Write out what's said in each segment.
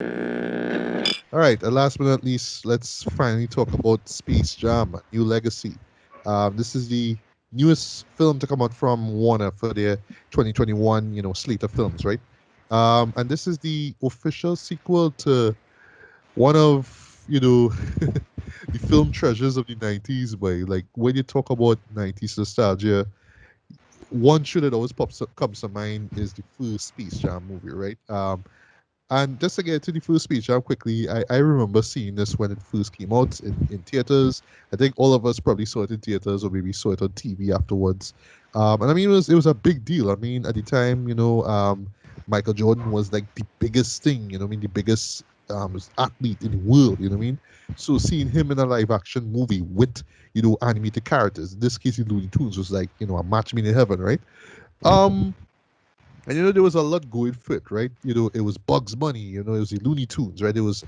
All right, and last but not least, let's finally talk about Space Jam: New Legacy. This is the newest film to come out from Warner for their 2021, slate of films, right? And this is the official sequel to one of, the film treasures of the 90s. By like when you talk about 90s nostalgia, one show that always comes to mind is the first Space Jam movie, right? And just to get to the first Space Jam quickly, I remember seeing this when it first came out in theaters. I think all of us probably saw it in theaters or maybe saw it on TV afterwards. And I mean, it was a big deal. I mean, at the time, Michael Jordan was like the biggest thing, I mean, the biggest athlete in the world, you know what I mean? So seeing him in a live action movie with, animated characters, in this case, the Looney Tunes, was like, a match made in heaven, right? Um, and there was a lot going for it, right? It was Bugs Bunny, it was the Looney Tunes, right? It was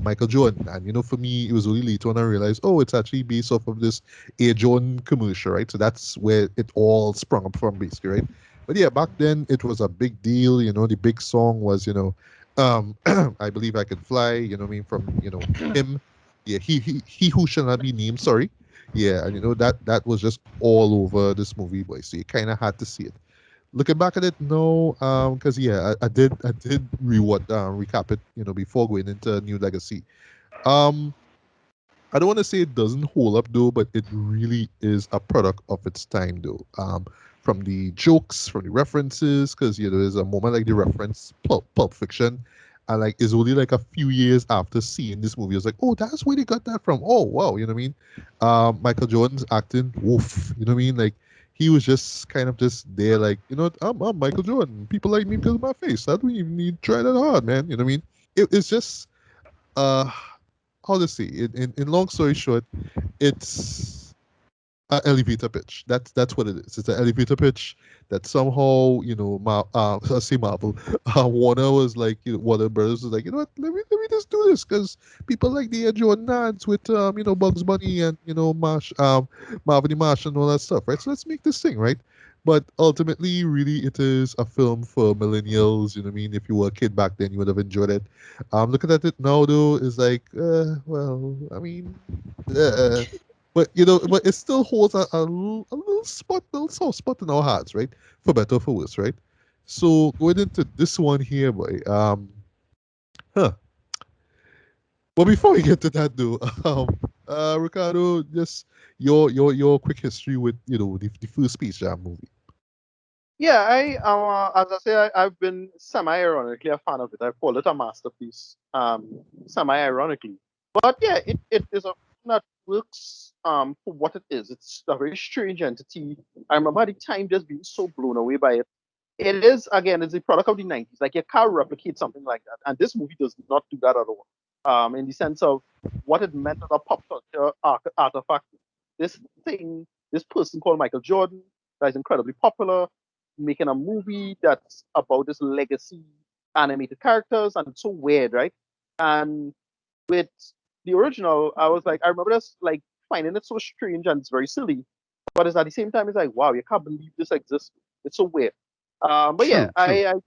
Michael Jordan, and for me, it was really later when I realized, oh, it's actually based off of this Air Jordan commercial, right? So that's where it all sprung up from, basically, right? But yeah, back then it was a big deal. The big song was, I believe I can fly. You know what I mean? From him, yeah, he who shall not be named. Sorry, yeah, and that was just all over this movie, boy. So you kind of had to see it. Looking back at it, no, because yeah, I did recap it, before going into New Legacy. Um, I don't want to say it doesn't hold up though, but it really is a product of its time though. From the jokes, from the references, because there's a moment like the reference Pulp Fiction, and like it's only like a few years after seeing this movie, I was like, oh, that's where they got that from. Oh wow, you know what I mean? Michael Jordan's acting, woof, you know what I mean? Like he was just kind of just there, like I'm Michael Jordan. People like me because of my face. I don't even need to try that hard, man. You know what I mean? It's just uh how to say in long story short, it's an elevator pitch. That's what it is. It's an elevator pitch that somehow I say Marvel, Warner was like, Warner Brothers was like, what, let me just do this because people like the Air Jordan ads with Bugs Bunny and Marvin the Martian and all that stuff, right? So let's make this thing, right? But ultimately, really, it is a film for millennials. You know what I mean? If you were a kid back then, you would have enjoyed it. Looking at it now, though, is like, well, I mean, uh, but it still holds a little spot, little soft spot in our hearts, right? For better or for worse, right? So going into this one here, boy, huh. But before we get to that, though, Ricardo, just your quick history with the first Space Jam movie. Yeah, as I say, I've been semi-ironically a fan of it. I call it a masterpiece, semi-ironically. But yeah, it is a film that works for what it is. It's a very strange entity. I remember at the time just being so blown away by it. It is, again, it's a product of the 90s. Like, you can't replicate something like that. And this movie does not do that at all. In the sense of what it meant as a pop culture artifact. This thing, this person called Michael Jordan, that is incredibly popular, making a movie that's about this legacy animated characters, and it's so weird, right? And with the original, I was like, I remember just like finding it so strange and it's very silly, but it's at the same time, it's like, wow, you can't believe this exists. It's so weird. But yeah, True, true.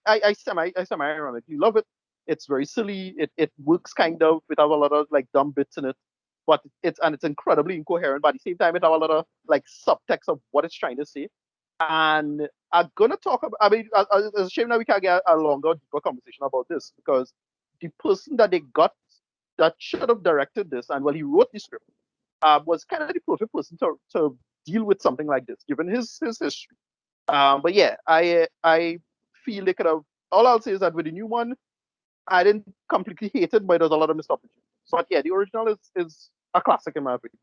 I semi ironically love it. It's very silly. It works kind of. It have a lot of like dumb bits in it, but it's incredibly incoherent. But at the same time, it have a lot of like subtext of what it's trying to say. And I'm gonna talk about. I mean, it's a shame that we can't get a longer, deeper conversation about this, because the person that they got that should have directed this, and well, he wrote the script, was kind of the perfect person to deal with something like this, given his history. But yeah, I feel they could have. All I'll say is that with the new one, I didn't completely hate it, but there's a lot of missed opportunities. But yeah, the original is a classic in my opinion.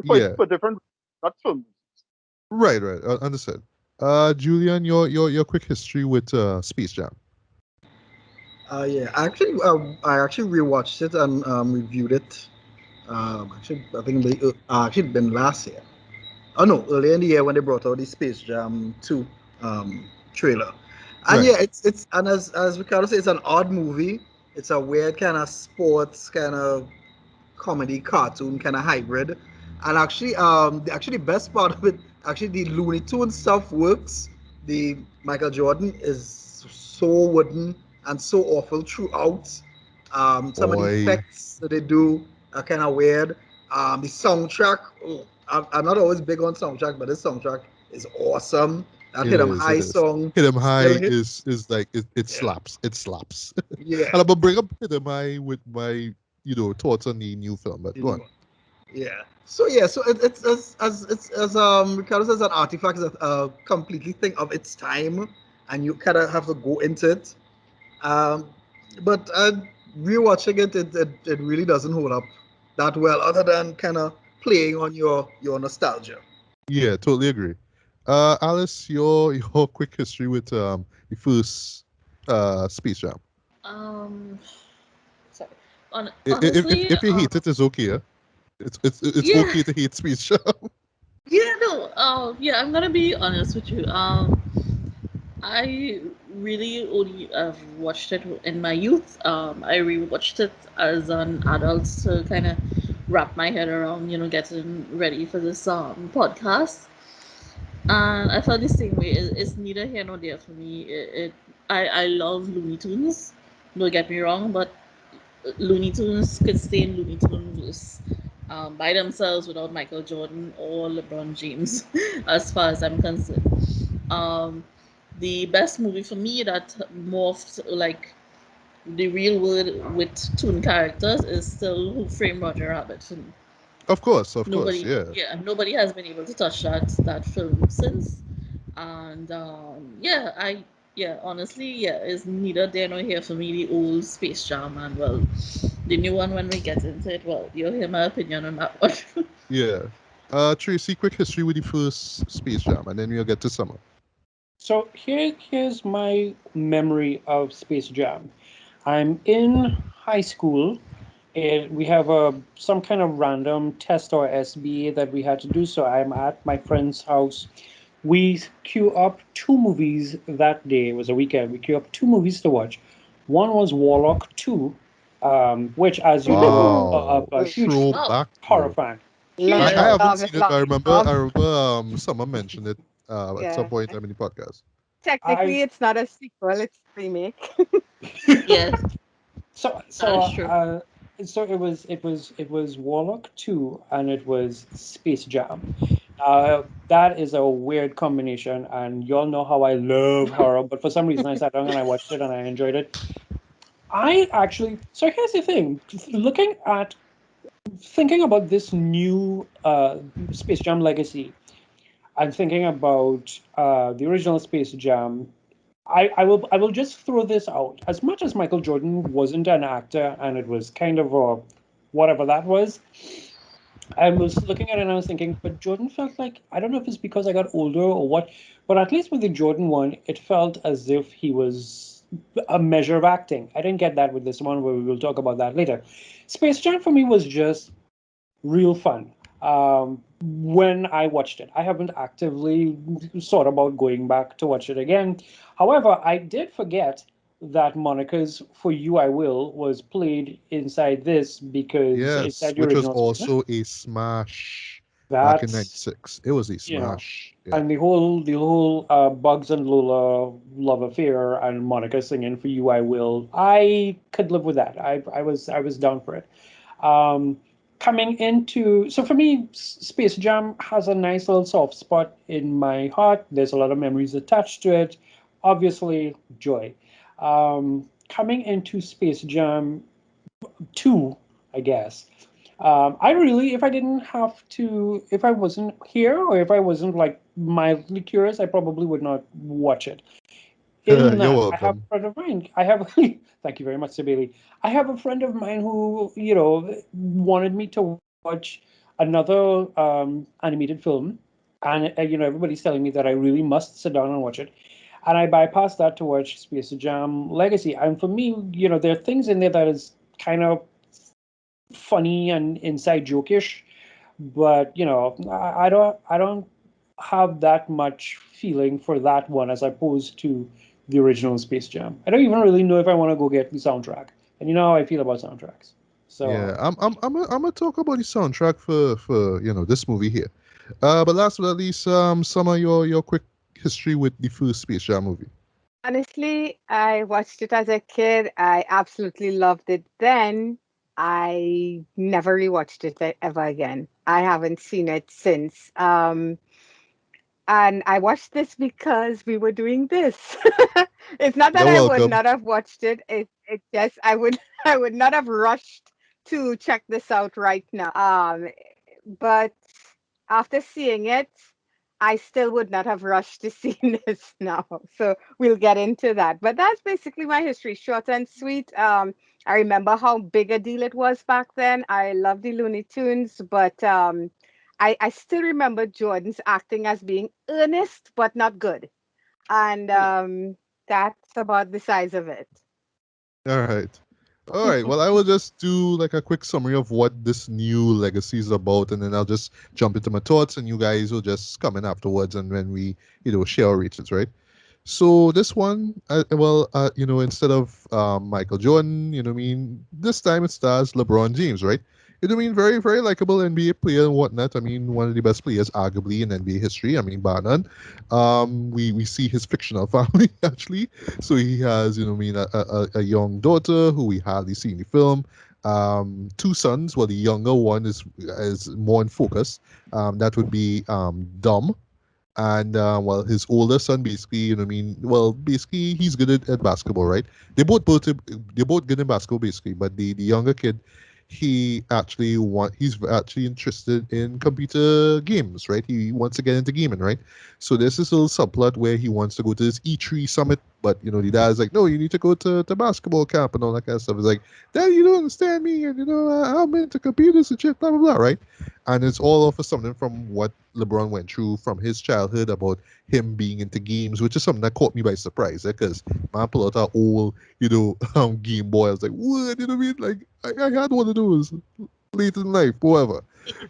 Yeah, For different, not films. right, right. Understood. Julian, your quick history with Space Jam. Yeah, I actually rewatched it and reviewed it. Actually, I think actually been last year. Oh no, earlier in the year when they brought out the Space Jam 2 trailer. And Right. yeah, it's and as Ricardo said, it's an odd movie. It's a weird kind of sports kind of comedy cartoon kind of hybrid. And actually, the best part of it, actually the Looney Tunes stuff works. The Michael Jordan is so wooden and so awful throughout. Some of the Boy, effects that they do are kind of weird. The soundtrack, oh, I'm not always big on soundtrack, but this soundtrack is awesome. That it Hit 'em is. It High is. song Hit 'em still high hits. is like it Yeah, slaps. It slaps. yeah. And I'm gonna bring up Hit 'em high with my thoughts on the new film. But The go new on. one. Yeah. So yeah, so it's as Ricardo says, an artifact is a completely thing of its time, and you kind of have to go into it. Um, but rewatching it, it really doesn't hold up that well, other than kind of playing on your nostalgia. Yeah, totally agree. Alice, your quick history with the first Space Jam. Um, sorry. If Honestly, if you hate it, it's okay. Yeah? It's yeah, okay to hate Space Jam. yeah, no, yeah, I'm gonna be honest with you. I really only watched it in my youth. I rewatched it as an adult to kind of wrap my head around, getting ready for this podcast. And I felt the same way. It's neither here nor there for me. I love Looney Tunes. Don't get me wrong, but Looney Tunes could stay in Looney Tunes by themselves without Michael Jordan or LeBron James, as far as I'm concerned. Um, the best movie for me that morphed like the real world with toon characters is still Who Framed Roger Rabbit for me. Of course, Nobody, yeah. yeah, nobody has been able to touch that film since. And yeah, yeah, honestly, yeah, it's neither there nor here for me. The old Space Jam and well, the new one when we get into it, well, you'll hear my opinion on that one. Yeah. Tracy, quick history with the first Space Jam, and then we'll get to summer. So here's my memory of Space Jam. I'm in high school. We have some kind of random test or SBA that we had to do. So I'm at my friend's house. We queue up two movies that day. It was a weekend. We queue up two movies to watch. One was Warlock 2, which, as you know, Wow. a huge Wow. Throwback, horror bro. fan. Huge I fan. haven't Love seen it, it, but love, I love. remember someone mentioned it at some Yeah. point in the podcast. I Technically, it's not a sequel; it's a remake. Yes, so that so is true. so it was Warlock 2 and it was Space Jam. That is a weird combination, and y'all know how I love horror, but for some reason I sat down and I watched it and I enjoyed it. I actually, so here's the thing, looking at, thinking about this new Space Jam legacy, I'm thinking about the original Space Jam. I will just throw this out. As much as Michael Jordan wasn't an actor and it was kind of a whatever that was, I was looking at it and I was thinking, but Jordan felt like, I don't know if it's because I got older or what, but at least with the Jordan one, it felt as if he was a measure of acting. I didn't get that with this one, where we will talk about that later. Space Jam for me was just real fun when I watched it. I haven't actively thought about going back to watch it again. However, I did forget that Monica's For You I Will was played inside this, because Yes, inside the which was original Space Jam, also a smash back in that's, '96. It was a you know, smash. Yeah. and the whole Bugs and Lola love affair and Monica singing For You I Will, I could live with that. I was down for it. Um, Coming into, so for me, Space Jam has a nice little soft spot in my heart. There's a lot of memories attached to it. Obviously, joy. Coming into Space Jam 2, I guess. I really, if I didn't have to, if I wasn't here or if I wasn't like mildly curious, I probably would not watch it. In You're that, I have welcome. a friend of mine. I have, thank you very much, Sabili. I have a friend of mine who, wanted me to watch another animated film, and everybody's telling me that I really must sit down and watch it, and I bypassed that to watch Space Jam Legacy. And for me, there are things in there that is kind of funny and inside jokish, but I don't have that much feeling for that one as opposed to the original Space Jam. I don't even really know if I want to go get the soundtrack, and you know how I feel about soundtracks. So Yeah, I'm gonna talk about the soundtrack for this movie here. But last but not least, some of your quick history with the first Space Jam movie. Honestly, I watched it as a kid. I absolutely loved it then. I never rewatched it ever again. I haven't seen it since. And I watched this because we were doing this. It's not that You're I would welcome. not have watched it. It just I would I would not have rushed to check this out right now. But after seeing it, I still would not have rushed to see this now. So we'll get into that. But that's basically my history, short and sweet. I remember how big a deal it was back then. I love the Looney Tunes, but I still remember Jordan's acting as being earnest but not good. And that's about the size of it. All right. All right. Well, I will just do like a quick summary of what this new legacy is about, and then I'll just jump into my thoughts, and you guys will just come in afterwards, and when we, share our reactions, right? So this one, instead of Michael Jordan, this time it stars LeBron James, right? Very, very likable NBA player and whatnot. I mean, one of the best players, arguably, in NBA history. I mean, bar none. We see his fictional family, actually. So he has, a young daughter who we hardly see in the film. Two sons. Well, the younger one is more in focus. That would be Dom, and his older son basically, basically he's good at basketball, right? They're both good in basketball basically, but the younger kid, he's actually interested in computer games, right? He wants to get into gaming, right? So there's this little subplot where he wants to go to this E3 summit, but the dad's like, no, you need to go to basketball camp and all that kind of stuff. It's like, Dad, you don't understand me, and I'm into computers and shit, blah blah blah, right? And it's all off of something from what LeBron went through from his childhood about him being into games, which is something that caught me by surprise. Because man pulled out our old, Game Boy. I was like, what? You know what I mean? Like, I had one of those late in life, whatever.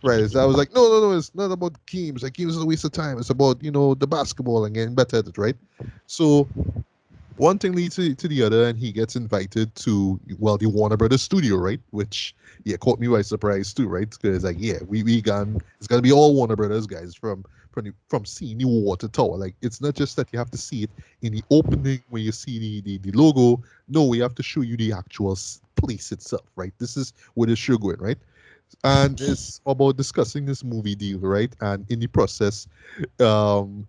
Right. So I was like, no, no, no, it's not about games. Like, games is a waste of time. It's about, the basketball and getting better at it, right? So one thing leads to the other, and he gets invited to, the Warner Brothers studio, right? Which, yeah, caught me by surprise too, right? Because like, yeah, we gone. It's gonna be all Warner Brothers guys from seeing the water tower. Like, it's not just that you have to see it in the opening when you see the logo. No, we have to show you the actual place itself, right? This is where the show going, right? And it's about discussing this movie deal, right? And in the process,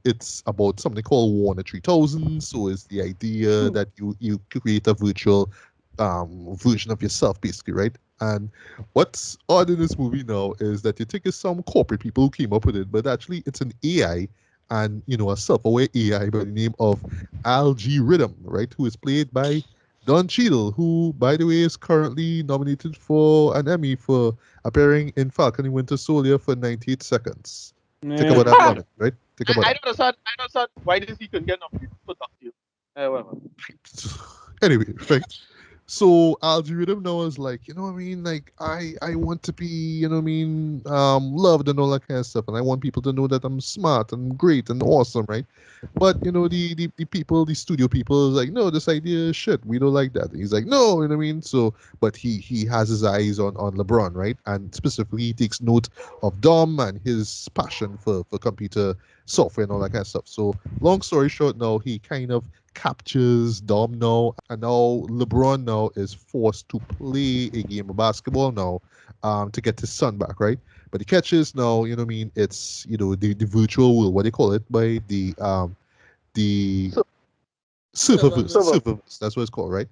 it's about something called Warner 3000. So it's the idea that you create a virtual version of yourself, basically, right? And what's odd in this movie now is that you think it's some corporate people who came up with it, but actually it's an AI, and a self-aware AI by the name of Algae Rhythm, right? Who is played by Don Cheadle, who, by the way, is currently nominated for an Emmy for appearing in Falcon and Winter Soldier for 98 seconds. Think about that for a minute, right? Think about I that. don't understand. I don't understand why does he couldn't get nominated for Ducktail? Whatever. Anyway, right. So algorithm now is like, you know what I mean? Like I want to be, loved and all that kind of stuff. And I want people to know that I'm smart and great and awesome, right? But the people, the studio people is like, no, this idea is shit. We don't like that. And he's like, no, you know what I mean? So but he has his eyes on LeBron, right? And specifically he takes note of Dom and his passion for computer software and all that kind of stuff. So long story short, now he kind of captures Dom now, and now LeBron now is forced to play a game of basketball now, to get his son back, right? But the catch is now, it's the virtual world, what they call it by the So, Silververse, so Silververse, that's what it's called, right?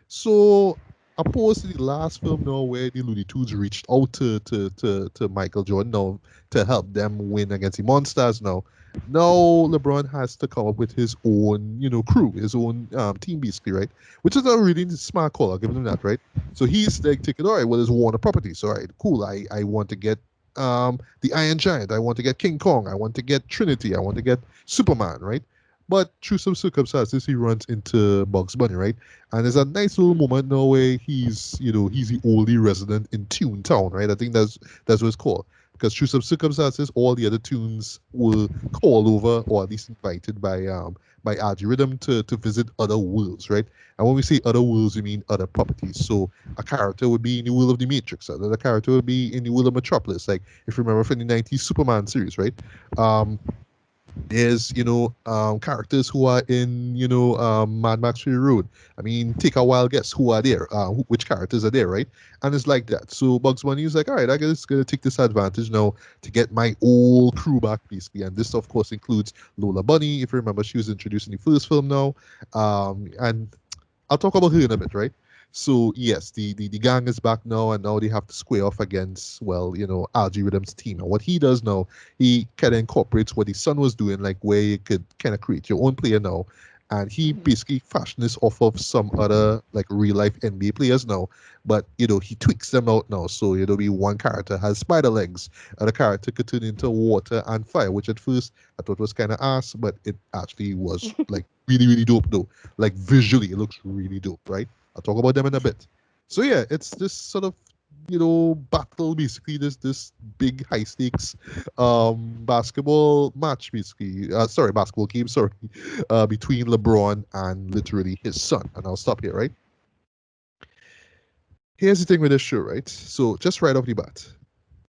So opposed to the last film now where the Looney Tunes reached out to Michael Jordan now to help them win against the Monsters now LeBron has to come up with his own, crew, his own team basically, right? Which is a really smart call, I'll give him that, right? So he's like thinking, all right, well, there's Warner Properties, all right, cool. I want to get the Iron Giant, I want to get King Kong, I want to get Trinity, I want to get Superman, right? But through some circumstances, he runs into Bugs Bunny, right? And there's a nice little moment now where he's the only resident in Toontown, right? I think that's what it's called. Because through some circumstances, all the other tunes were called over or at least invited by algorithm to visit other worlds, right? And when we say other worlds, we mean other properties. So a character would be in the world of the Matrix, another character would be in the world of Metropolis. Like if you remember from the 90s Superman series, right? Um, There's, characters who are in, Mad Max Fury Road. I mean, take a wild guess who are there, which characters are there, right? And it's like that. So Bugs Bunny is like, all right, I guess gonna take this advantage now to get my old crew back, basically. And this, of course, includes Lola Bunny. If you remember, she was introduced in the first film now. And I'll talk about her in a bit, right? So yes, the gang is back now, and now they have to square off against, well, Algae Rhythm's team. And what he does now, he kind of incorporates what his son was doing, like where you could kind of create your own player now, and he Mhm. basically fashioned this off of some other like real life NBA players now, but he tweaks them out now. So be one character has spider legs, other character could turn into water and fire, which at first I thought was kind of ass, but it actually was like really really dope though. Like visually, it looks really dope, right? I'll talk about them in a bit. So yeah, it's this sort of battle, basically, this big high stakes basketball match, basically, sorry, basketball game, sorry, between LeBron and literally his son. And I'll stop here, right? Here's the thing with this show, right? So just right off the bat,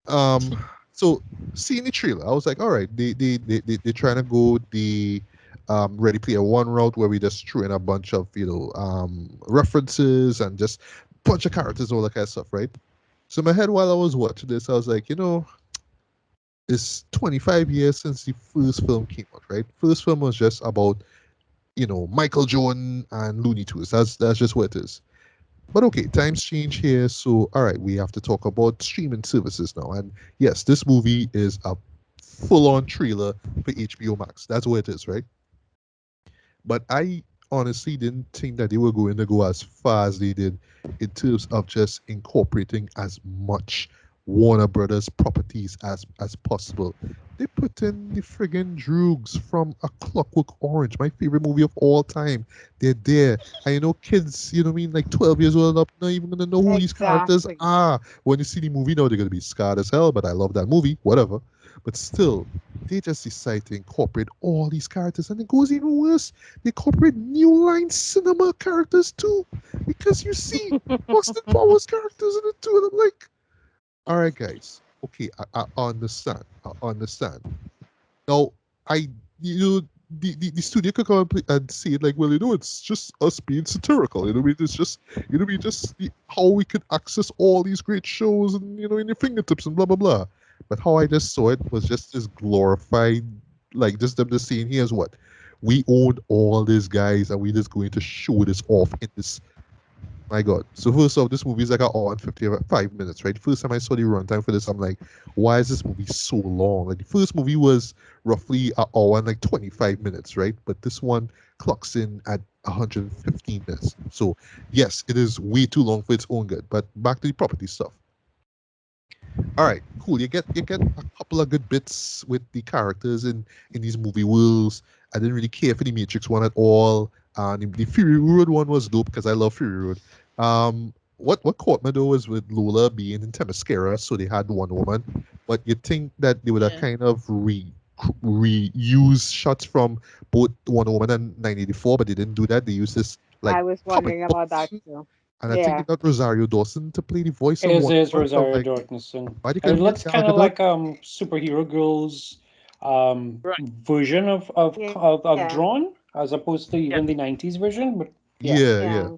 um so seeing the trailer, I was like, all right, they're trying to go the Ready Player One route, where we just threw in a bunch of references and just bunch of characters, all that kind of stuff, right? So in my head, while I was watching this, I was like, it's 25 years since the first film came out, right? First film was just about Michael Jordan and Looney Tunes. That's just what it is. But okay, times change here, so all right, we have to talk about streaming services now. And yes, this movie is a full-on trailer for HBO Max. That's what it is, right? But I honestly didn't think that they were going to go as far as they did in terms of just incorporating as much Warner Brothers properties as possible. They put in the friggin' Droogs from A Clockwork Orange, my favorite movie of all time. They're there. And kids, you know what I mean, like 12 years old, up, not even gonna know who these characters Exactly. are. When you see the movie now, they're gonna be scarred as hell, but I love that movie, whatever. But still, they just decide to incorporate all these characters, and it goes even worse. They incorporate New Line Cinema characters too, because you see Austin Powers characters in it too, and I'm like, all right, guys, okay, I understand, I understand. Now, I, you know, the studio could come and, and say it like, well, it's just us being satirical. You know what I mean? It's just, just how we could access all these great shows and, in your fingertips and blah, blah, blah. But how I just saw it was just this glorified, like, just them just saying, here's what. We own all these guys and we just going to show this off in this. My God. So first off, this movie is like an hour and 55 minutes, right? First time I saw the runtime for this, I'm like, why is this movie so long? Like the first movie was roughly an hour and like 25 minutes, right? But this one clocks in at 115 minutes. So yes, it is way too long for its own good. But back to the property stuff. All right, cool. You get a couple of good bits with the characters in these movie worlds. I didn't really care for the Matrix one at all. The Fury Road one was dope because I love Fury Road. What caught me though was with Lola being in Themyscira, so they had Wonder Woman. But you'd think that they would have Yeah. kind of reuse shots from both Wonder Woman and 1984, but they didn't do that. They used this like I was comic wondering book about that thing, too. and I think they Yeah. got Rosario Dawson to play the voice of Is Wonder is Woman. So I'm Rosario like, Dawson. why they It couldn't get looks Gal kind of Gadot? like superhero girls Right. version Yeah. of Yeah. Drawn, as opposed to Yeah. even the 90s version. But yeah. Yeah, yeah. Yeah.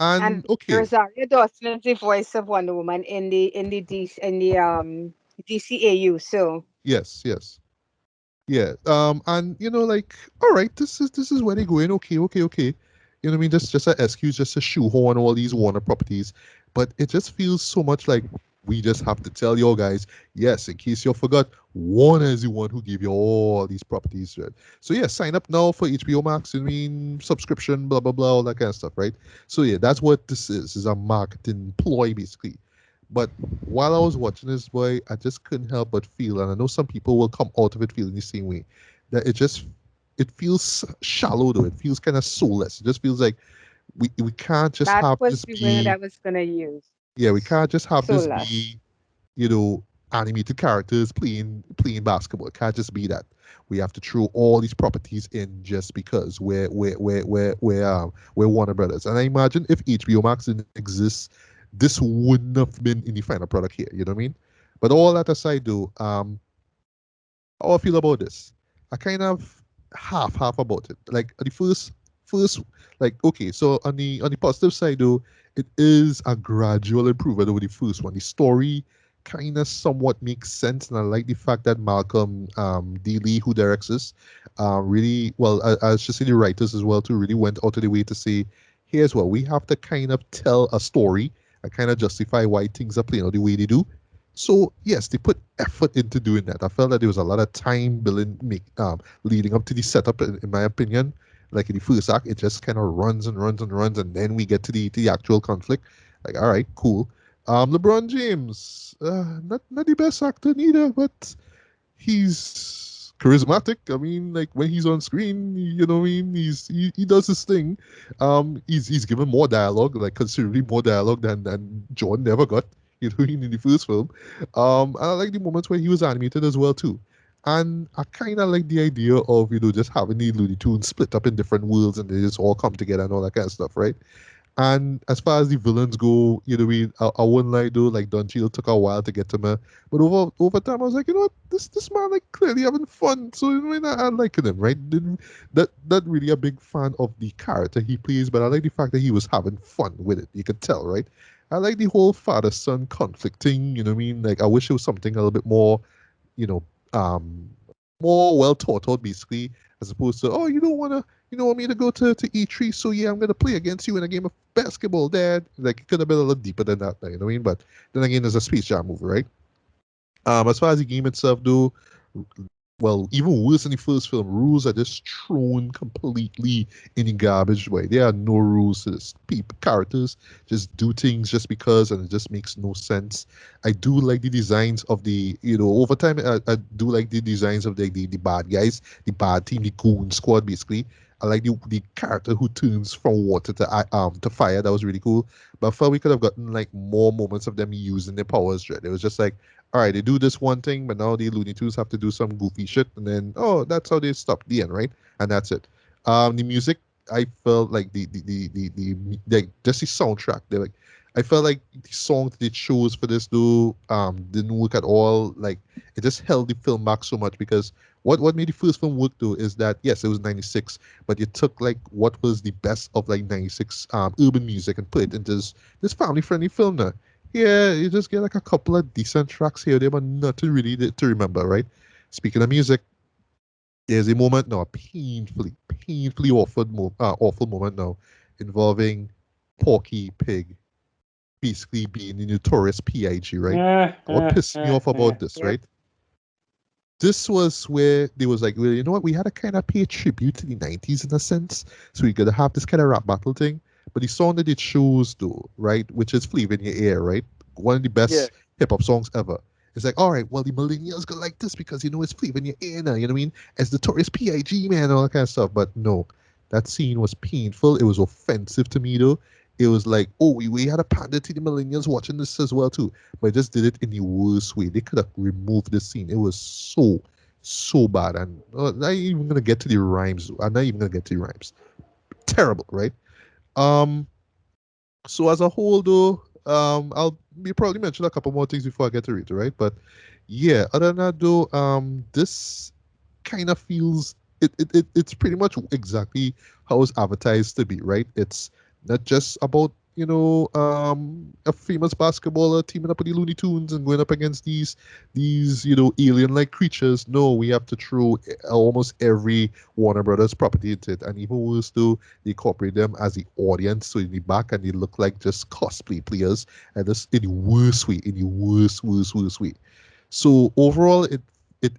And And okay, Rosario Dawson is the voice of Wonder Woman in the DCAU. So yes, yes. Yeah. And like, all right, this is where they're going. Okay, okay, okay. You know what I mean? Just an excuse just to shoehorn all these Warner properties. But it just feels so much like we just have to tell you guys, yes, in case you forgot, Warner is the one who gave you all these properties. Right? So yeah, sign up now for HBO Max. I mean, subscription, blah blah blah, all that kind of stuff, right? So yeah, that's what this is a marketing ploy basically. But while I was watching this, boy, I just couldn't help but feel, and I know some people will come out of it feeling the same way, that it feels shallow though. It feels kind of soulless. It just feels like we can't just that have was this the word be I was gonna use. yeah, we can't just have this Soulless. be you know animated characters playing basketball. It can't just be that. We have to throw all these properties in just because we're Warner Brothers. And I imagine if HBO Max didn't exist, this wouldn't have been in the final product here. You know what I mean? But all that aside, though, how I feel about this? I kind of half about it. Like the first like okay, so on the positive side though, it is a gradual improvement over the first one. The story kind of somewhat makes sense, and I like the fact that Malcolm D. Lee, who directs this, really well, I should say the writers as well too, really went out of the way to say, here's what we have to kind of tell a story and kind of justify why things are playing out the way they do. So yes, they put effort into doing that. I felt that there was a lot of time building, leading up to the setup. In my opinion, like in the first act, it just kind of runs and runs and runs, and then we get to the actual conflict. Like, all right, cool. LeBron James, not the best actor neither, but he's charismatic. I mean, like when he's on screen, you know what I mean? He does his thing. He's given more dialogue, like considerably more dialogue than John never got, you know, in the first film. And I like the moments where he was animated as well too. And I kind of like the idea of, just having the Looney Tunes split up in different worlds and they just all come together and all that kind of stuff, right? And as far as the villains go, I wouldn't lie though, like Don Cheadle took a while to get to me. But over time I was like, you know what, this man like clearly having fun. So I like him, right? Not really a big fan of the character he plays, but I like the fact that he was having fun with it. You could tell, right? I like the whole father son conflicting, you know what I mean? Like I wish it was something a little bit more, you know, um more well thought out basically, as opposed to, oh, you don't want me to go to E3, so yeah, I'm gonna play against you in a game of basketball, Dad. Like it could have been a little deeper than that, you know what I mean? But then again, there's a Space Jam movie, right? As far as the game itself, though, well, even worse than the first film, rules are just thrown completely in the garbage way. There are no rules to this. People, characters just do things just because, and it just makes no sense. I do like the designs of over time, I do like the designs of the bad guys, the bad team, the goon squad, basically. I like the character who turns from water to fire. That was really cool. But I felt we could have gotten like more moments of them using their powers. Right? It was just like, all right, they do this one thing, but now the Looney Tunes have to do some goofy shit, and then that's how they stop the end, right? And that's it. The music, I felt like just the soundtrack. I felt like the songs they chose for this didn't work at all. Like it just held the film back so much because what made the first film work though is that yes, it was '96, but you took like what was the best of like '96 urban music and put it into this family friendly film now. Yeah, you just get like a couple of decent tracks here, there, but nothing really to remember, right? Speaking of music, there's a moment now, a painfully awful moment now, involving Porky Pig basically being the notorious PIG, right? And what pissed me off about this, Yep. right? This was where they was like, well, you know what? We had to kind of pay tribute to the '90s in a sense, so we gotta have this kind of rap battle thing. But the song that it chose, though, right, which is "Flavor in Your Ear," right, one of the Yeah. best hip hop songs ever. It's like, all right, well, the millennials gonna like this because it's flavor in your ear now. You know what I mean? As the Notorious PIG man, all that kind of stuff. But no, that scene was painful. It was offensive to me though. It was like, oh, we had a pander to the millennials watching this as well too, but I just did it in the worst way. They could have removed the scene. It was so bad, and not even gonna get to the rhymes. I'm not even gonna get to the rhymes. Terrible, right? Um. So as a whole, though, I'll be probably mention a couple more things before I get to it, right? But yeah, other than that, though, this kind of feels it's pretty much exactly how it's advertised to be, right? It's not just about a famous basketballer teaming up with the Looney Tunes and going up against these alien-like creatures. No, we have to throw almost every Warner Brothers property into it, and even worse though, they incorporate them as the audience, so in the back, and they look like just cosplay players, and this in the worst way, in the worst way. So overall, it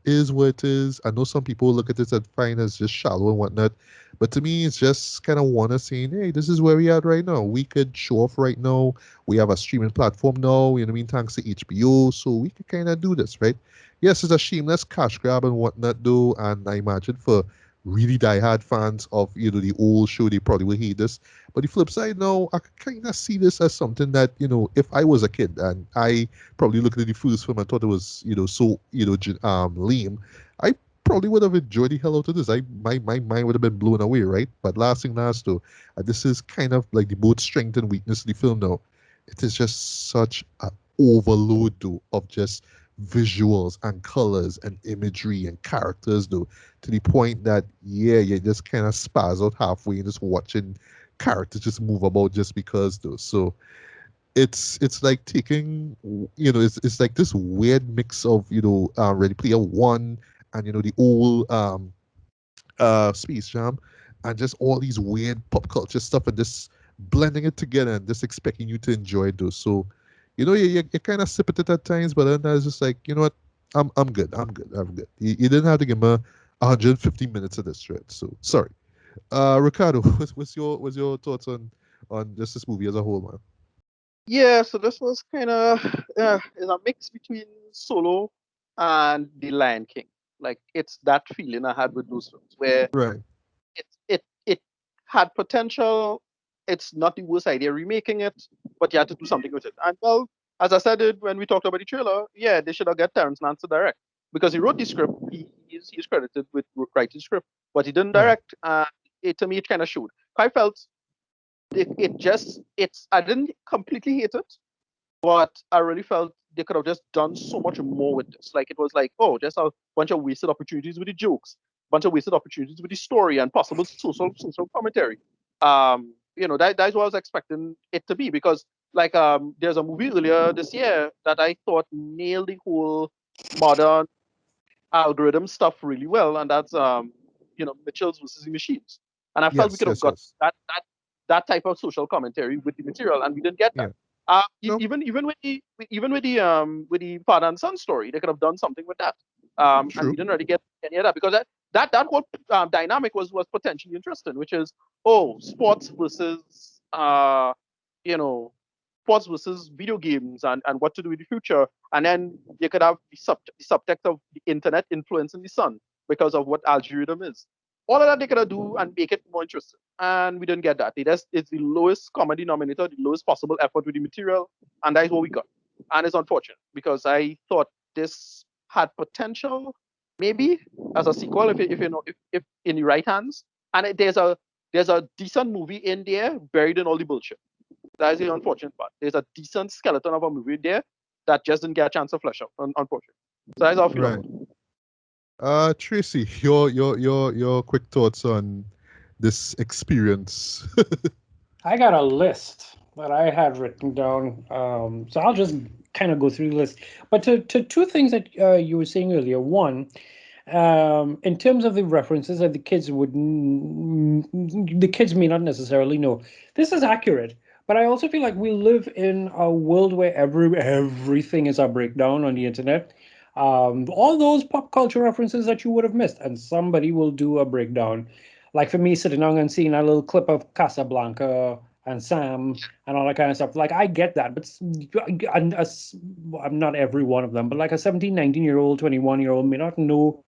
is what it is. I know some people look at it and find as just shallow and whatnot, but to me, it's just kind of wanna saying, hey, this is where we at right now. We could show off right now. We have a streaming platform now. You know what I mean? Thanks to HBO, so we could kind of do this, right? Yes, it's a shameless cash grab and whatnot, though, and I imagine for really diehard fans of the old show, they probably will hate this. But the flip side, now I kind of see this as something that if I was a kid and I probably looked at the first film and thought it was so lame, I probably would have enjoyed the hell out of this. My mind would have been blown away, right? But last thing last though, this is kind of like the both strength and weakness of the film now. It is just such a overload though of just visuals and colors and imagery and characters, though, to the point that, yeah, you just kind of spaz out halfway and just watching characters just move about just because, though. So it's like taking, it's like this weird mix of, Ready Player One and, the old Space Jam, and just all these weird pop culture stuff, and just blending it together and just expecting you to enjoy those. So, you kind of sip at it at times, but then I was just like, you know what, I'm good, I'm good. You didn't have to give me 150 minutes of this thread. So sorry, Ricardo, what's your thoughts on just this movie as a whole, man? Yeah, so this was kind of is a mix between Solo and The Lion King. Like it's that feeling I had with those films where Right. it had potential. It's not the worst idea remaking it, but you had to do something with it. And well, as I said it when we talked about the trailer, yeah, they should have got Terrence Nance to direct because he wrote the script. He's credited with writing the script, but he didn't Right. direct. And to me, it kind of showed. I felt it's I didn't completely hate it, but I really felt they could have just done so much more with this. Like it was like, oh, just a bunch of wasted opportunities with the jokes, bunch of wasted opportunities with the story and possible social commentary. That's what I was expecting it to be because like there's a movie earlier this year that I thought nailed the whole modern algorithm stuff really well, and that's Mitchell's versus the Machines. And I felt we Yes, could have yes, got yes. that type of social commentary with the material, and we didn't get that. Yeah. No, Even with the father and son story, they could have done something with that. And we true. didn't really get any of that because that whole dynamic was potentially interesting, which is sports versus you know sports versus video games and what to do in the future. And then you could have the subtext of the internet influencing the sun because of what algorithm is. All of that they could do and make it more interesting. And we didn't get that. It's the lowest common denominator, the lowest possible effort with the material, and that is what we got. And it's unfortunate because I thought this had potential, maybe as a sequel, if in the right hands. And there's a decent movie in there buried in all the bullshit. That is the unfortunate part. There's a decent skeleton of a movie there that just didn't get a chance to flesh out, unfortunately. So that's how I feel Right. about it. Tracy, your quick thoughts on this experience. I got a list that I had written down. So I'll just kind of go through the list. But to two things that you were saying earlier. One, in terms of the references that the kids may not necessarily know. This is accurate, but I also feel like we live in a world where everything is a breakdown on the internet. All those pop culture references that you would have missed, and somebody will do a breakdown. Like for me, sitting down and seeing a little clip of Casablanca and Sam and all that kind of stuff. Like I get that, but I'm not every one of them, but like a 17, 19-year-old, 21-year-old may not know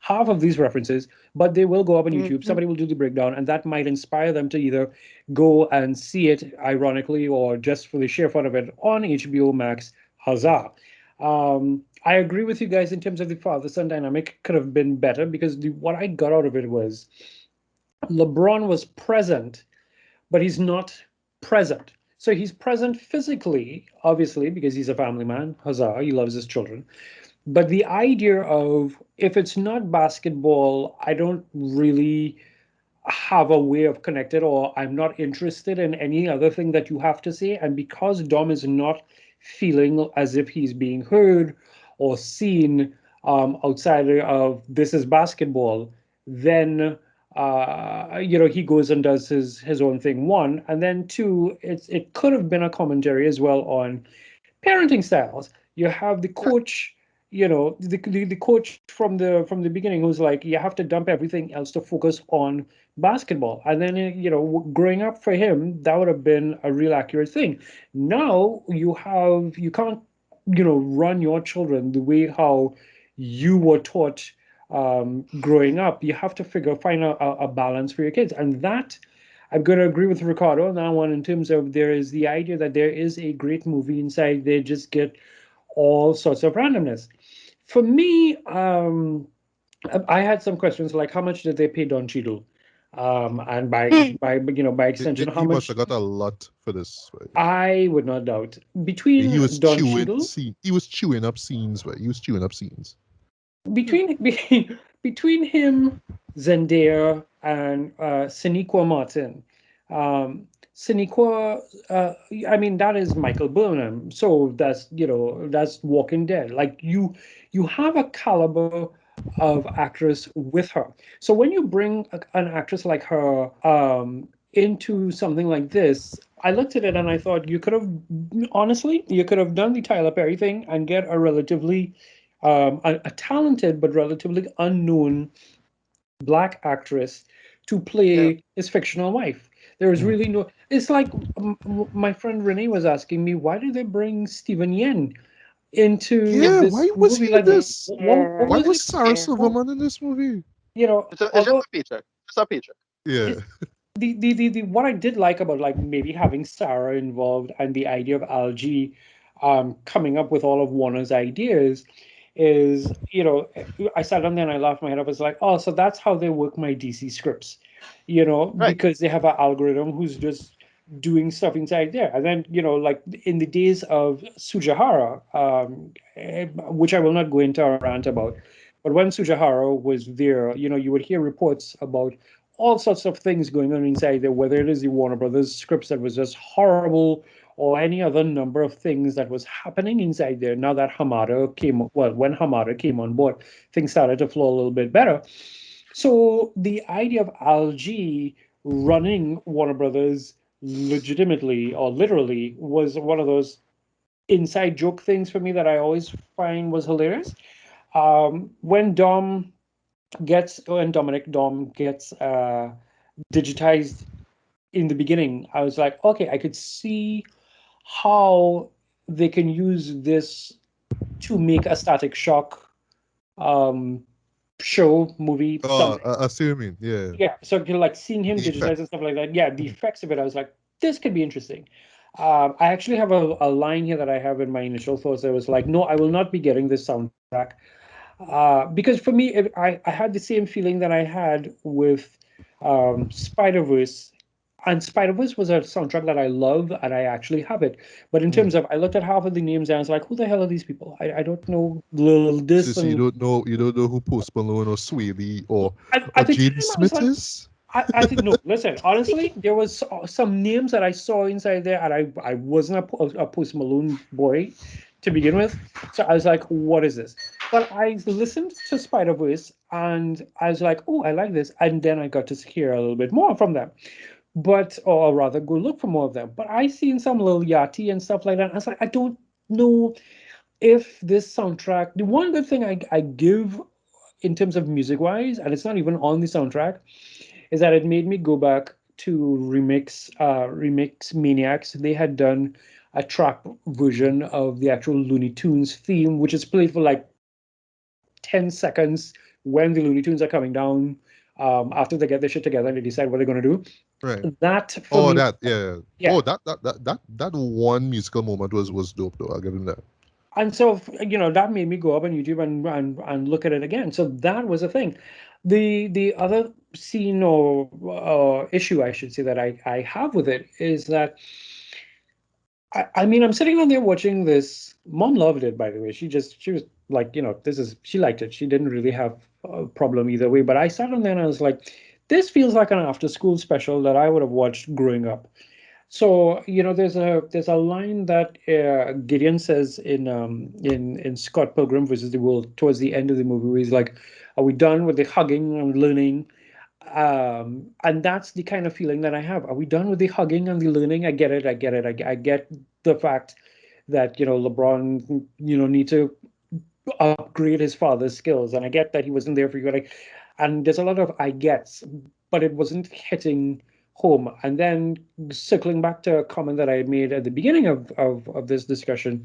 half of these references, but they will go up on YouTube. Somebody will Mhm. do the breakdown, and that might inspire them to either go and see it ironically or just for the sheer fun of it on HBO Max. Huzzah! I agree with you guys in terms of the father-son dynamic could have been better because what I got out of it was LeBron was present, but he's not present. So he's present physically, obviously, because he's a family man. Huzzah, he loves his children. But the idea of if it's not basketball, I don't really have a way of connected, or I'm not interested in any other thing that you have to say. And because Dom is not feeling as if he's being heard or seen outside of this is basketball, then he goes and does his own thing. One, and then two, it could have been a commentary as well on parenting styles. You have the coach, the coach from the beginning who's like, you have to dump everything else to focus on basketball. And then growing up for him, that would have been a real accurate thing. Now you can't run your children the way how you were taught growing up. You have to find a balance for your kids, and that I'm going to agree with Ricardo on that one in terms of there is the idea that there is a great movie inside. They just get all sorts of randomness. For me, I had some questions like how much did they pay Don Cheadle? And by extension, how He must have much got a lot for this. Right? I would not doubt. He Between was Don chewing Cheadle, he was chewing up scenes. Right? He was chewing up scenes. between between him, Zendaya, and Sonequa Martin. Sonequa, I mean, that is Michael Burnham. So that's Walking Dead. Like you have a caliber of actress with her. So when you bring an actress like her into something like this, I looked at it and I thought you could have, honestly, you could have done the Tyler Perry thing and get a relatively a talented but relatively unknown black actress to Yeah. play his fictional wife. There is Mm. really no. It's like my friend Renee was asking me, why did they bring Stephen Yen into Yeah, why this was movie? he in Like, this? what Why was was it? Sarah Yeah. Well, Silverman in this movie? It's just although a paycheck. It's a paycheck. Yeah. it's the what I did like about like maybe having Sarah involved and the idea of Algie coming up with all of Warner's ideas is, I sat down there and I laughed my head up. It's like, oh, so that's how they work my DC scripts, Right. because they have an algorithm who's just doing stuff inside there. And then, like in the days of Sujahara, which I will not go into a rant about, but when Sujahara was there, you would hear reports about all sorts of things going on inside there, whether it is the Warner Brothers scripts that was just horrible or any other number of things that was happening inside there. Now that when Hamada came on board, things started to flow a little bit better. So the idea of Algie running Warner Brothers legitimately or literally was one of those inside joke things for me that I always find was hilarious. When Dominic Dom gets digitized in the beginning, I was like, okay, I could see how they can use this to make a Static Shock um, show, movie, Oh, something. I see what you mean. Yeah. Yeah, so like seeing him The effect. digitized and stuff like that. Yeah, the Mhm. effects of it, I was like, this could be interesting. I actually have a line here that I have in my initial thoughts. I was like, no, I will not be getting this soundtrack. Because for me, I had the same feeling that I had with Spider-Verse. And Spider-Verse was a soundtrack that I love, and I actually have it. But in Mm. terms of, I looked at half of the names and I was like, who the hell are these people? I don't know Lil this So and you don't know who Post Malone or Swaley or at the Jaden time I was Smith like, is? I think no. Listen, honestly, there was some names that I saw inside there, and I wasn't a Post Malone boy to begin with, so I was like, "What is this?" But I listened to Spider Verse, and I was like, "Oh, I like this," and then I got to hear a little bit more from them, or rather, go look for more of them. But I seen some Lil Yachty and stuff like that. And I was like, I don't know if this soundtrack. The one good thing I give in terms of music wise, and it's not even on the soundtrack, is that it made me go back to Remix Maniacs. They had done a track version of the actual Looney Tunes theme, which is played for like 10 seconds when the Looney Tunes are coming down, after they get their shit together and they decide what they're going to Right. do. That for Oh, me, that yeah. yeah. Oh, that one musical moment was dope though. I'll give him that. And so, that made me go up on YouTube and look at it again. So that was a thing. The other scene or issue, I should say, that I have with it is that I mean, I'm sitting on there watching this. Mom loved it, by the way. She was like, she liked it. She didn't really have a problem either way. But I sat on there and I was like, this feels like an after school special that I would have watched growing up. So, there's a line that Gideon says in Scott Pilgrim versus the World towards the end of the movie, where he's like, "Are we done with the hugging and learning?" And that's the kind of feeling that I have. Are we done with the hugging and the learning? I get it. I get it. I get the fact that LeBron need to upgrade his father's skills, and I get that he wasn't there for you. Like, and there's a lot of I gets, but it wasn't hitting home. And then circling back to a comment that I made at the beginning of this discussion,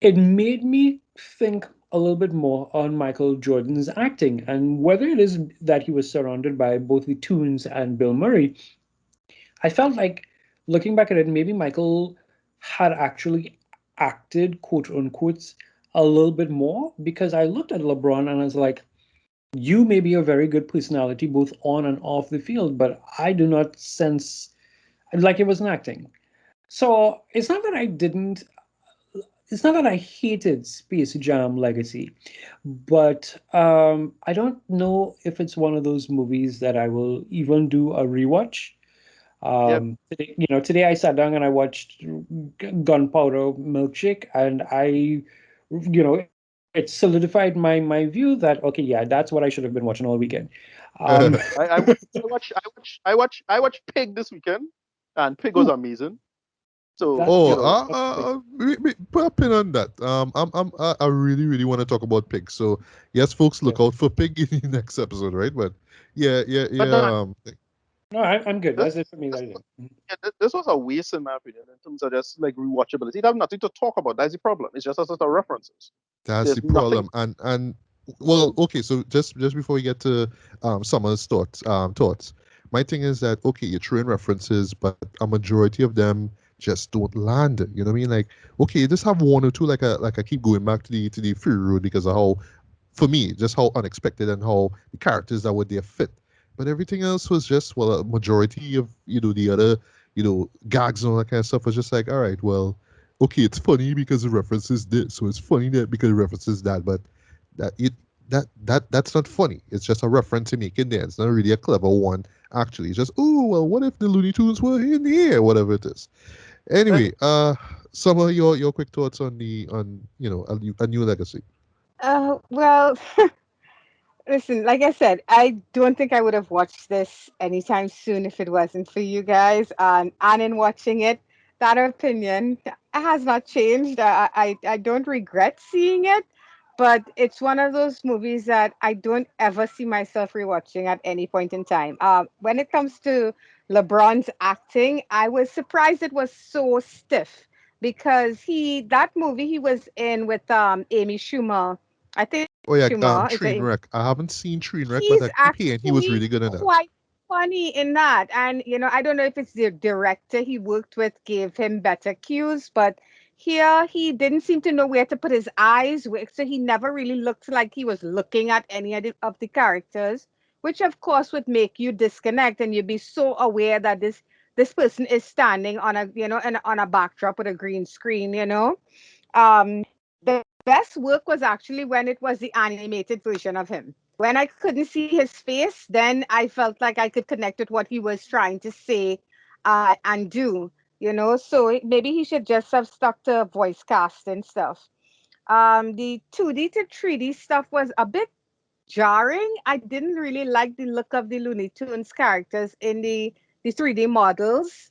it made me think a little bit more on Michael Jordan's acting and whether it is that he was surrounded by both the Toons and Bill Murray. I felt like looking back at it, maybe Michael had actually acted, quote unquote, a little bit more because I looked at LeBron and I was like, You may be a very good personality both on and off the field, but I do not sense like it wasn't acting. So it's not that I hated Space Jam Legacy, but I don't know if it's one of those movies that I will even do a rewatch. Yep. Today I sat down and I watched Gunpowder Milkshake, and it solidified my view that okay, yeah, that's what I should have been watching all weekend. Um, I watched Pig this weekend, and Pig was amazing. So that Oh, put a pin on that. I really, really want to talk about Pig. So, yes, folks, yeah. look out for Pig in the next episode, right? But yeah, yeah, but no, yeah. No, I'm good. this That's it for me. this That is it. Mhm. yeah, this was a waste in my opinion in terms of just like rewatchability. It has nothing to talk about. That's the problem. It's just a set of references. That's the There's nothing. problem. And well, okay. So just before we get to Summer's thoughts, my thing is that okay, you're throwing references, but a majority of them just don't land. You know what I mean? Like, okay, you just have one or two. Like I keep going back to the Fury Road because of how, for me, just how unexpected and how the characters that were there fit. But everything else was just, well, a majority of the other gags and all that kind of stuff was just like, all right, well, okay, it's funny because it references this, so it's funny that because it references that, but that it that's not funny. It's just a reference to make it there. It's not really a clever one, actually. It's just, oh well, what if the Looney Tunes were in the air, whatever it is. Like, Anyway, some of your quick thoughts on the on a new legacy. Well, listen, like I said, I don't think I would have watched this anytime soon if it wasn't for you guys. And in watching it, that opinion has not changed. I don't regret seeing it, but it's one of those movies that I don't ever see myself rewatching at any point in time. When it comes to LeBron's acting, I was surprised it was so stiff because that movie he was in with Amy Schumer. I think Oh yeah, Schumer is it Trainwreck. I haven't seen Trainwreck, but he's I keep hearing he was actually really good in that. quite funny in that. And, I don't know if it's the director he worked with gave him better cues, but here he didn't seem to know where to put his eyes, so he never really looked like he was looking at any of the characters, which of course would make you disconnect and you'd be so aware that this person is standing on on a backdrop with a green screen, the best work was actually when it was the animated version of him. When I couldn't see his face, then I felt like I could connect with what he was trying to say and do, So maybe he should just have stuck to voice cast and stuff. The 2D to 3D stuff was a bit jarring. I didn't really like the look of the Looney Tunes characters in the 3D models.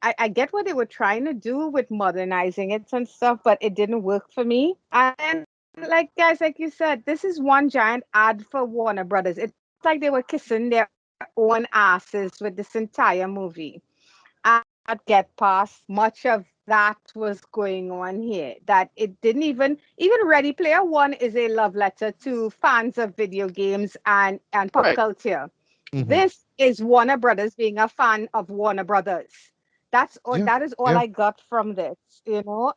I get what they were trying to do with modernizing it and stuff, but it didn't work for me. And like guys, like you said, this is one giant ad for Warner Brothers. It's like they were kissing their own asses with this entire movie. Not get past much of that was going on here. That it didn't even Ready Player One is a love letter to fans of video games and pop right. culture. Hmm. This is Warner Brothers being a fan of Warner Brothers. That's all. Yeah, That is all yeah. I got from this. And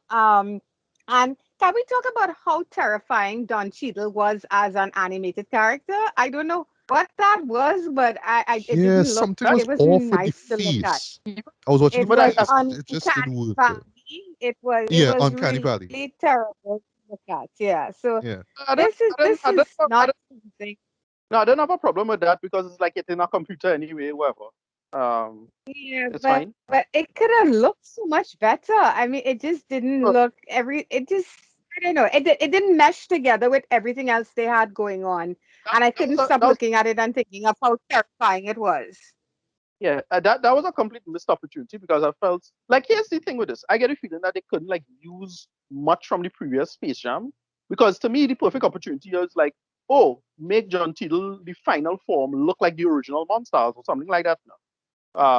can we talk about how terrifying Don Cheadle was as an animated character? I don't know what that was, but I it Yeah, didn't look. something That was It wasn't off with the nice to look at. face. I was watching It the but was face. It just didn't uncanny work good. valley. It Yeah, was Uncanny Valley. really terrible to look at. Yeah. So Yeah. I don't, this is I don't, this I don't, is I not don't, something. no, I don't have a problem with that because it's like it's in a computer anyway, whatever. Yeah, It's but fine. it could have looked so much better. I mean, it just didn't But look it just I don't know. It didn't mesh together with everything else they had going on, that, and I that was couldn't a, stop that was looking at it and thinking of how terrifying it was. yeah, that was a complete missed opportunity because I felt like here's the thing with this. I get a feeling that they couldn't like use much from the previous Space Jam because to me the perfect opportunity is like, oh, make John Tiddle the final form look like the original monsters or something like that. Now.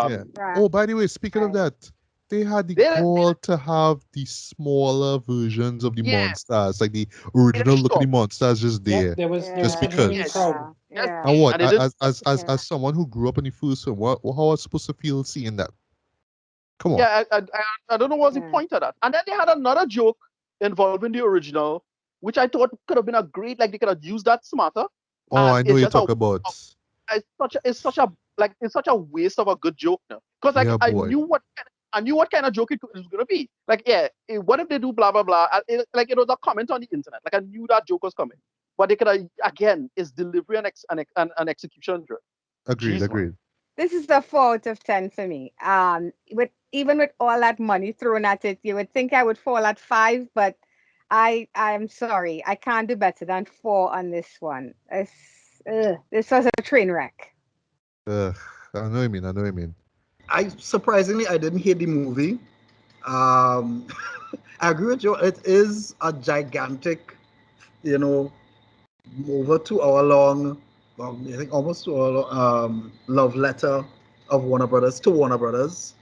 Yeah. Right. Oh, by the way, speaking of that, they had the They gall to have the smaller versions of the yeah, monsters, like the they're original look of the short. monsters, just Yep, there, there was just Yeah. something really Yeah, because. proud. Yeah. yes, Yeah. And what, and they didn't. Yeah. as someone who grew up in the first film, how I was supposed to feel seeing that? Come on. Yeah, I don't know what's the Yeah. point of that. And then they had another joke involving the original, which I thought could have been a great, like they could have used that smarter. Oh, and I know it's you just talk about. it's such a waste of a good joke now. Because like Yeah, boy. I knew what kind of joke it was gonna be. Like, yeah, what if they do blah blah blah? Like, it was a comment on the internet. Like, I knew that joke was coming, but they could have, again, it's delivery and execution. Agreed, Jeez, man. agreed. This is a 4 out of 10 for me. With even with all that money thrown at it, you would think I would fall at 5, but I'm sorry, I can't do better than 4 on this one. This was a train wreck. Ugh, I know what you mean. I know what you mean. I surprisingly I didn't hate the movie. Um, I agree with you. It is a gigantic, you know, over 2 hour long, I think almost 2 hour love letter of Warner Brothers to Warner Brothers.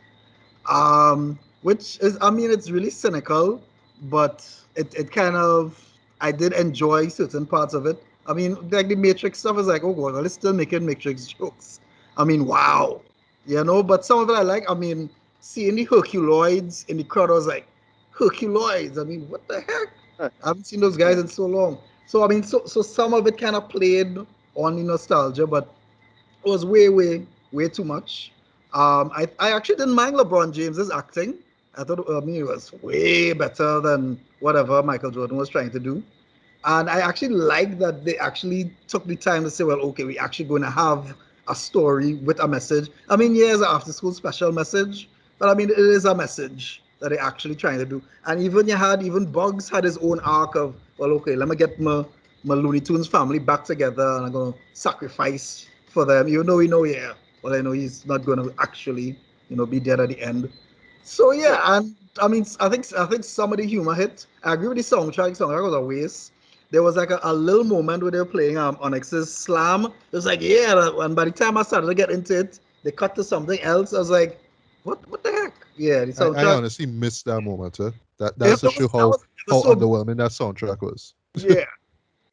Which is, I mean, it's really cynical, but it kind of, I did enjoy certain parts of it. I mean, like the Matrix stuff is like, oh god, let's still making Matrix jokes. I mean, wow, but some of it I like. I mean, seeing the Herculoids in the crowd, I was like, Herculoids. I mean, what the heck? Right, I haven't seen those guys right, in so long. So I mean, so some of it kind of played on the nostalgia, but it was way too much. I actually didn't mind LeBron James's acting. I thought, I mean, it was way better than whatever Michael Jordan was trying to do. And I actually like that they actually took the time to say, well, okay, we're actually going to have a story with a message. I mean, yeah, it's an after school special message, but I mean, it is a message that they're actually trying to do. And even Bugs had his own arc of, well, okay, let me get my Looney Tunes family back together and I'm going to sacrifice for them, even though we know, yeah, well, I know he's not going to actually, be dead at the end. So right. yeah, and I mean, I think some of the humor hit. I agree with the soundtrack. Soundtrack was a waste. There was like a little moment where they were playing Onyx's Slam. It was like, yeah, and by the time I started to get into it, they cut to something else. I was like, what the heck? Yeah, the I soundtrack. honestly missed that moment. That's It to was, show that was, it was how so underwhelming that soundtrack was. yeah.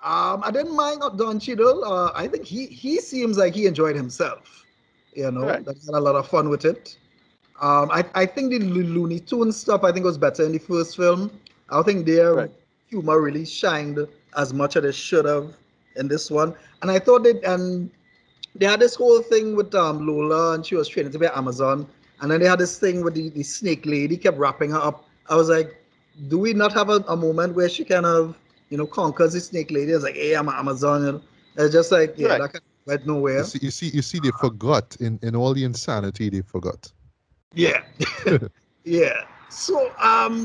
I didn't mind Don Cheadle. I think he seems like he enjoyed himself. Right, That he had a lot of fun with it. I think the Looney Tunes stuff I think was better in the first film. I don't think their right, humor really shined as much as it should have in this one. And I thought they had this whole thing with Lola and she was training to be Amazon. And then they had this thing with the snake lady kept wrapping her up. I was like, do we not have a moment where she kind of, conquers the snake lady? I was like, hey, I'm an Amazon. It's just like, yeah, right. that kind of went nowhere. They forgot in all the insanity they forgot. Yeah. Yeah. So I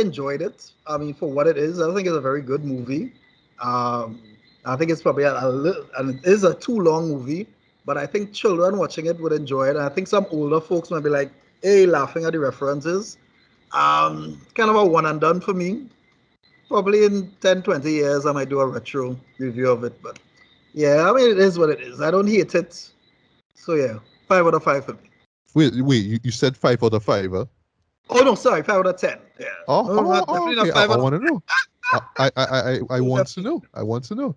enjoyed it. I mean, for what it is, I think it's a very good movie. Um, I think it's probably a little, and it is a too long movie, but I think children watching it would enjoy it. And I think some older folks might be like, "Hey, laughing at the references." Kind of a one and done for me. Probably in 10, 20 years, I might do a retro review of it. But yeah, I mean, it is what it is. I don't hate it. So yeah, 5 out of 5 for me. Wait, you said 5 out of 5, huh? Oh no, sorry, 5 out of 10. Yeah, no, definitely not Okay. five I out of want to know. I want to definitely. know. I want to know.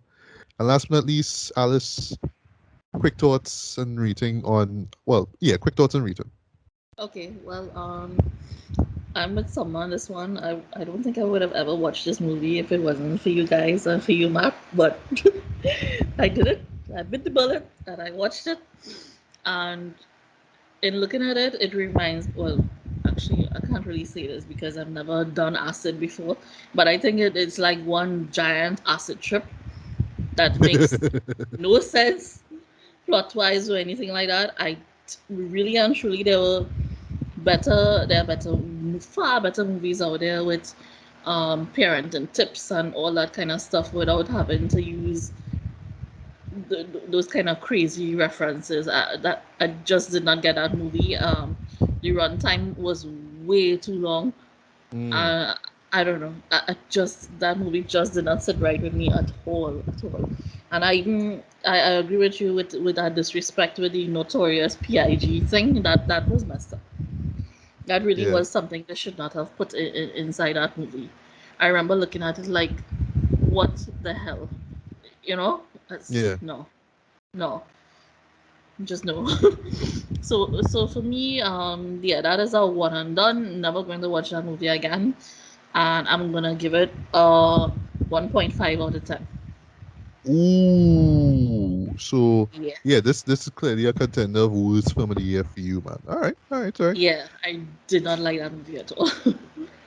And last but not least, Alice, quick thoughts and rating on. Well, yeah, quick thoughts and rating. Okay, well, I'm with someone on this one. I don't think I would have ever watched this movie if it wasn't for you guys and for you, Mark. But I did it. I bit the bullet and I watched it. And in looking at it, it reminds. Well, actually, I can't really say this because I've never done acid before. But I think it's like one giant acid trip that makes no sense plot wise or anything like that. Really and truly there are far better movies out there with parenting tips and all that kind of stuff without having to use those kind of crazy references. That I just did not get that movie. The runtime was way too long. Mm, Uh, I don't know. I just that movie just did not sit right with me at all. And I agree with you with that disrespect with the notorious PIG thing. That was messed up. That really yeah, was something they should not have put inside that movie. I remember looking at it like, what the hell, you know? yeah. No, no, just no. So for me, yeah, that is a one and done. Never going to watch that movie again, and I'm gonna give it 1.5 out of 10. Ooh, so Yeah. yeah, this is clearly a contender of worst film of the year for you, man. All right. Yeah, I did not like that movie at all.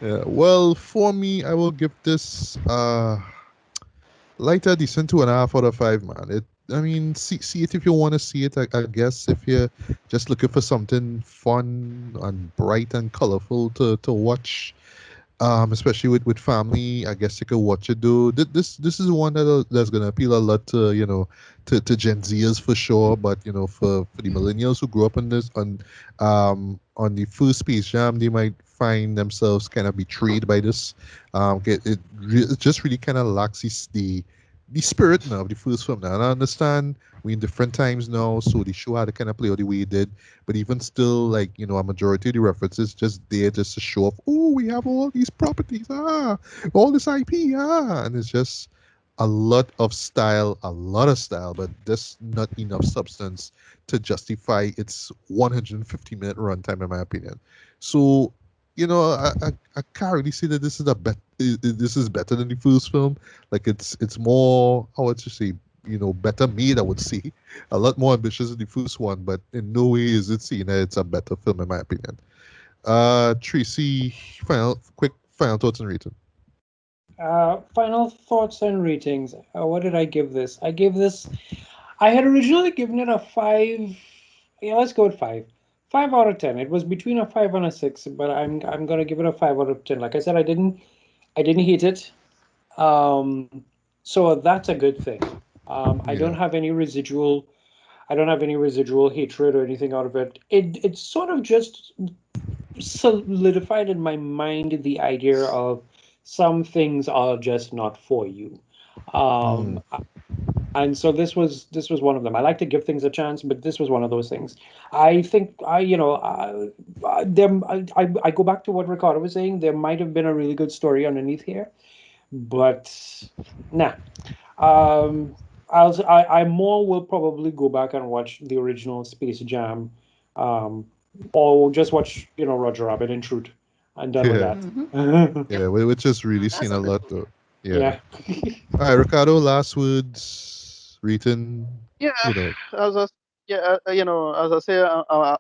Yeah, well, for me, I will give this lighter, decent 2.5 out of 5, man. I mean, see it if you want to see it. I guess if you're just looking for something fun and bright and colorful to watch, especially with family, I guess you could watch it. Though this is one that's gonna appeal a lot to to Gen Zers for sure. But for the millennials who grew up on the first Space Jam, they might find themselves kind of betrayed by this. It just really kind of lacks the spirit now of the first film. Now, and I understand we're in different times now, so the show had to kind of play out the way it did. But even still, like, a majority of the references just there just to show off, oh, we have all these properties, all this IP, and it's just a lot of style, but just not enough substance to justify its 150-minute runtime, in my opinion. So, I can't really say that this is better than the first film. Like it's more, how would you say, better made, I would say. A lot more ambitious than the first one, but in no way is it seen that it's a better film, in my opinion. Tracy, quick final thoughts and rating. Final thoughts and ratings. What did I give this? I had originally given it a 5. Yeah, let's go with 5. 5 out of 10. It was between a 5 and a 6, but I'm gonna give it a 5 out of 10. Like I said, I didn't hate it. So that's a good thing. I don't Yeah. have any residual. I don't have any residual hatred or anything out of it. It sort of just solidified in my mind the idea of some things are just not for you. Mm, And so this was one of them. I like to give things a chance, but this was one of those things. I think I go back to what Ricardo was saying. There might have been a really good story underneath here, but nah. Um, I more will probably go back and watch the original Space Jam, um, or just watch Roger Rabbit and Truth. I'm done with yeah. that. Hmm. Yeah. We're just really That's seeing a a good lot, movie. though. Yeah. Yeah. All right, Ricardo, last words, written, Yeah, you know. as I, as I say,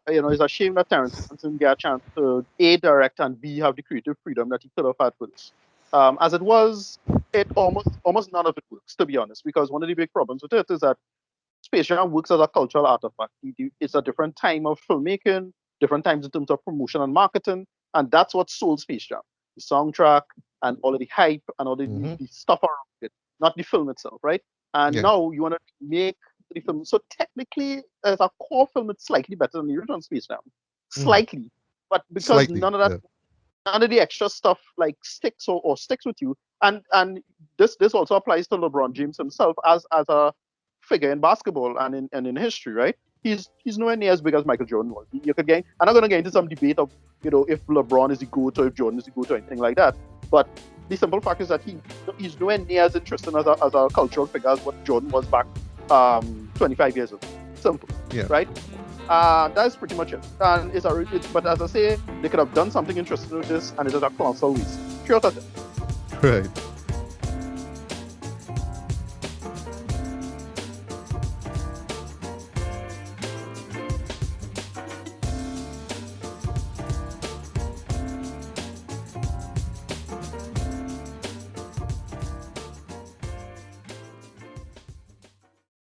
it's a shame that Terrence didn't get a chance to A, direct, and B, have the creative freedom that he could have had for this. As it was, it almost none of it works, to be honest, because one of the big problems with it is that Space Jam works as a cultural artifact. It's a different time of filmmaking, different times in terms of promotion and marketing, and that's what sold Space Jam. The soundtrack and all of the hype and all Mm-hmm. the stuff around it, not the film itself, right? And Yeah. now you want to make the film. So technically, as a core film, it's slightly better than the original Space Jam, Mm. slightly. But because Slightly. Yeah. none of the extra stuff like sticks or sticks with you, and this also applies to LeBron James himself as a figure in basketball and in history, right? He's nowhere near as big as Michael Jordan was. You could get I'm not gonna get into some debate of if LeBron is the GOAT or if Jordan is the GOAT or anything like that. But the simple fact is that he's nowhere near as interesting as a cultural figure as what Jordan was back 25 years ago. Simple, Yeah. right? That's pretty much it. And but as I say, they could have done something interesting with this, and it is a colossal waste. Sure, that's it. Right.